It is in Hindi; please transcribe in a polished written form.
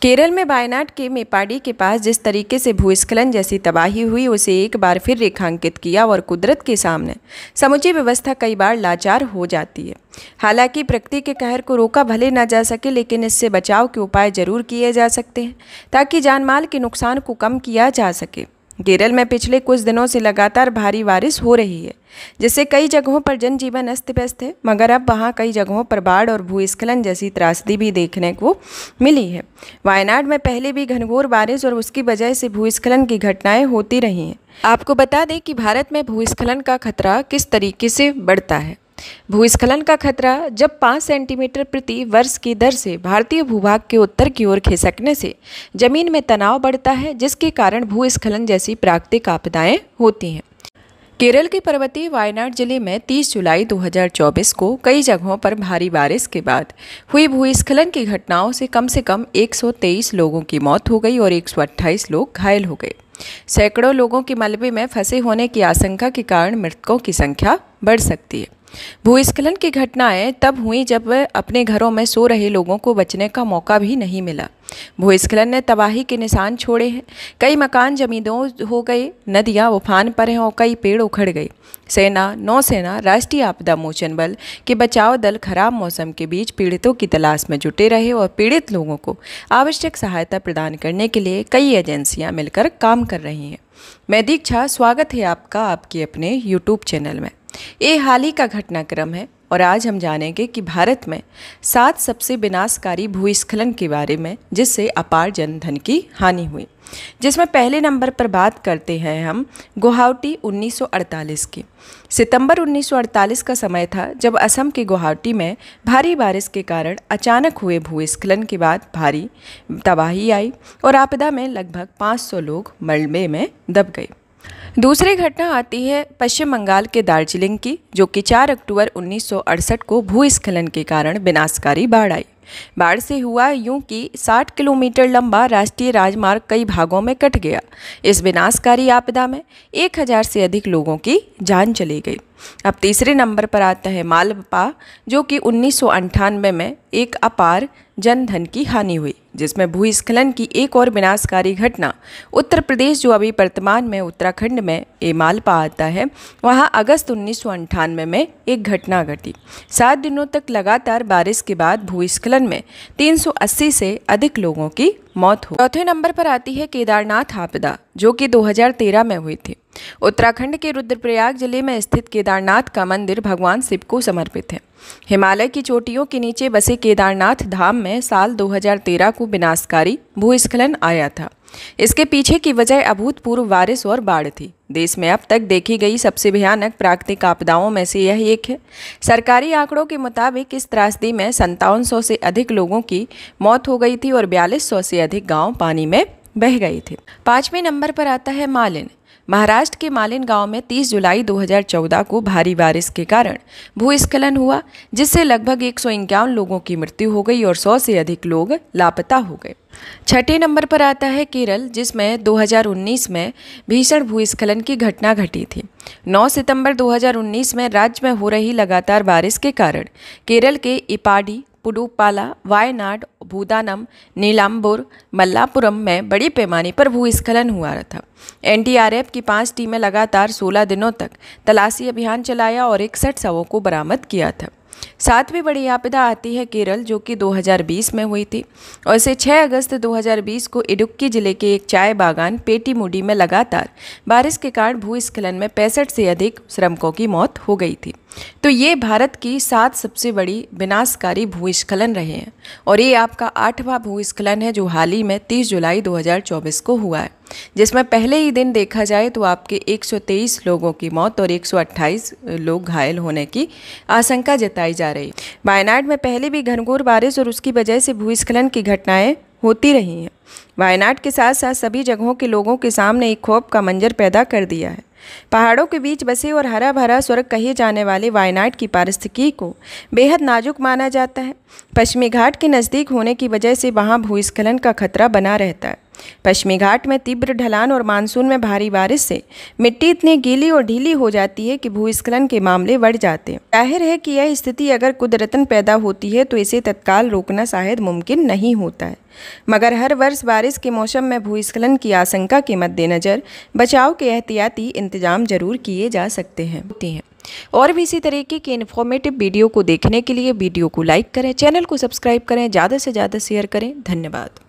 केरल में वायनाड के मेपाडी के पास जिस तरीके से भूस्खलन जैसी तबाही हुई उसे एक बार फिर रेखांकित किया और कुदरत के सामने समूची व्यवस्था कई बार लाचार हो जाती है। हालांकि प्रकृति के कहर को रोका भले ना जा सके, लेकिन इससे बचाव के उपाय जरूर किए जा सकते हैं ताकि जानमाल के नुकसान को कम किया जा सके। केरल में पिछले कुछ दिनों से लगातार भारी बारिश हो रही है, जिससे कई जगहों पर जनजीवन अस्त व्यस्त है, मगर अब वहाँ कई जगहों पर बाढ़ और भूस्खलन जैसी त्रासदी भी देखने को मिली है। वायनाड में पहले भी घनघोर बारिश और उसकी वजह से भूस्खलन की घटनाएं होती रही हैं। आपको बता दें कि भारत में भूस्खलन का खतरा किस तरीके से बढ़ता है। भूस्खलन का खतरा जब 5 सेंटीमीटर प्रति वर्ष की दर से भारतीय भूभाग के उत्तर की ओर खिसकने से जमीन में तनाव बढ़ता है, जिसके कारण भूस्खलन जैसी प्राकृतिक आपदाएं होती हैं। केरल के पर्वतीय वायनाड जिले में 30 जुलाई 2024 को कई जगहों पर भारी बारिश के बाद हुई भूस्खलन की घटनाओं से कम 123 लोगों की मौत हो गई और 128 लोग घायल हो गए। सैकड़ों लोगों के मलबे में फंसे होने की आशंका के कारण मृतकों की संख्या बढ़ सकती है। भूस्खलन की घटनाएं तब हुई जब अपने घरों में सो रहे लोगों को बचने का मौका भी नहीं मिला। भूस्खलन ने तबाही के निशान छोड़े हैं। कई मकान जमींदोज हो गए, नदियां उफान पर हैं और कई पेड़ उखड़ गए। सेना, नौसेना, राष्ट्रीय आपदा मोचन बल के बचाव दल खराब मौसम के बीच पीड़ितों की तलाश में जुटे रहे और पीड़ित लोगों को आवश्यक सहायता प्रदान करने के लिए कई एजेंसियां मिलकर काम कर रही हैं। मैं दीक्षा, स्वागत है आपका आपके अपने YouTube चैनल में। ये हाल ही का घटनाक्रम है और आज हम जानेंगे कि भारत में 7 सबसे विनाशकारी भूस्खलन के बारे में जिससे अपार जनधन की हानि हुई, जिसमें पहले नंबर पर बात करते हैं हम गुवाहाटी 1948 की। सितंबर 1948 का समय था जब असम के गुवाहाटी में भारी बारिश के कारण अचानक हुए भूस्खलन के बाद भारी तबाही आई और आपदा में लगभग 500 लोग मलबे में दब गए। दूसरी घटना आती है पश्चिम बंगाल के दार्जिलिंग की, जो कि 4 अक्टूबर 1968 को भूस्खलन के कारण विनाशकारी बाढ़ आई। बाढ़ से हुआ यूं कि 60 किलोमीटर लंबा राष्ट्रीय राजमार्ग कई भागों में कट गया। इस विनाशकारी आपदा में 1000 से अधिक लोगों की जान चली गई। अब तीसरे नंबर पर आता है मालवा, जो कि 1998 में एक अपार जनधन की हानि हुई, जिसमें भूस्खलन की एक और विनाशकारी घटना उत्तर प्रदेश, जो अभी वर्तमान में उत्तराखंड में ये मालवा आता है, वहां अगस्त 1998 में एक घटना घटी। 7 दिनों तक लगातार बारिश के बाद भूस्खलन में 380 से अधिक लोगों की मौत हुई। चौथे नंबर पर आती है केदारनाथ आपदा, जो कि 2013 में हुई थी। उत्तराखंड के रुद्रप्रयाग जिले में स्थित केदारनाथ का मंदिर भगवान शिव को समर्पित है। हिमालय की चोटियों के नीचे बसे केदारनाथ धाम में साल 2013 को विनाशकारी भूस्खलन आया था। इसके पीछे की वजह अभूतपूर्व बारिश और बाढ़ थी। देश में अब तक देखी गई सबसे भयानक प्राकृतिक आपदाओं में से यह एक है। सरकारी आंकड़ों के मुताबिक इस त्रासदी में 5700 से अधिक लोगों की मौत हो गई थी और 4200 से अधिक गांव पानी में बह गए थे। 5वें नंबर पर आता है मालिन। महाराष्ट्र के मालिन गांव में 30 जुलाई 2014 को भारी बारिश के कारण भूस्खलन हुआ, जिससे लगभग 151 लोगों की मृत्यु हो गई और 100 से अधिक लोग लापता हो गए। 6ठे नंबर पर आता है केरल, जिसमें 2019 में भीषण भूस्खलन की घटना घटी थी। 9 सितंबर 2019 में राज्य में हो रही लगातार बारिश के कारण केरल के इपाडी, पुडुपाला, वायनाड, भूदानम, नीलाम्बुर, मल्लापुरम में बड़े पैमाने पर भूस्खलन हुआ था। एनडीआरएफ की 5 टीमें लगातार 16 दिनों तक तलाशी अभियान चलाया और 61 शवों को बरामद किया था। 7वीं बड़ी आपदा आती है केरल, जो कि 2020 में हुई थी और इसे 6 अगस्त 2020 को इडुक्की जिले के एक चाय बागान पेटीमुडी में लगातार बारिश के कारण भूस्खलन में 65 से अधिक श्रमिकों की मौत हो गई थी। तो ये भारत की 7 सबसे बड़ी विनाशकारी भूस्खलन रहे हैं और ये आपका 8वां भूस्खलन है, जो हाल ही में 30 जुलाई 2024 को हुआ है, जिसमें पहले ही दिन देखा जाए तो आपके 123 लोगों की मौत और 128 लोग घायल होने की आशंका जताई जा रही है। वायनाड में पहले भी घनघोर बारिश और उसकी वजह से भूस्खलन की घटनाएं होती रही हैं। वायनाड के साथ साथ सभी जगहों के लोगों के सामने एक खौफ का मंजर पैदा कर दिया है। पहाड़ों के बीच बसे और हरा भरा स्वर्ग कहे जाने वाले वायनाड की पारिस्थितिकी को बेहद नाजुक माना जाता है। पश्चिमी घाट के नज़दीक होने की वजह से वहाँ भूस्खलन का खतरा बना रहता है। पश्चिमी घाट में तीव्र ढलान और मानसून में भारी बारिश से मिट्टी इतनी गीली और ढीली हो जाती है कि भूस्खलन के मामले बढ़ जाते हैं। जाहिर है कि यह स्थिति अगर कुदरतन पैदा होती है तो इसे तत्काल रोकना शायद मुमकिन नहीं होता है, मगर हर वर्ष बारिश के मौसम में भूस्खलन की आशंका के मद्देनज़र बचाव के एहतियाती इंतजाम जरूर किए जा सकते हैं। और भी इसी तरीके के इन्फॉर्मेटिव वीडियो को देखने के लिए वीडियो को लाइक करें, चैनल को सब्सक्राइब करें, ज़्यादा से ज़्यादा शेयर करें। धन्यवाद।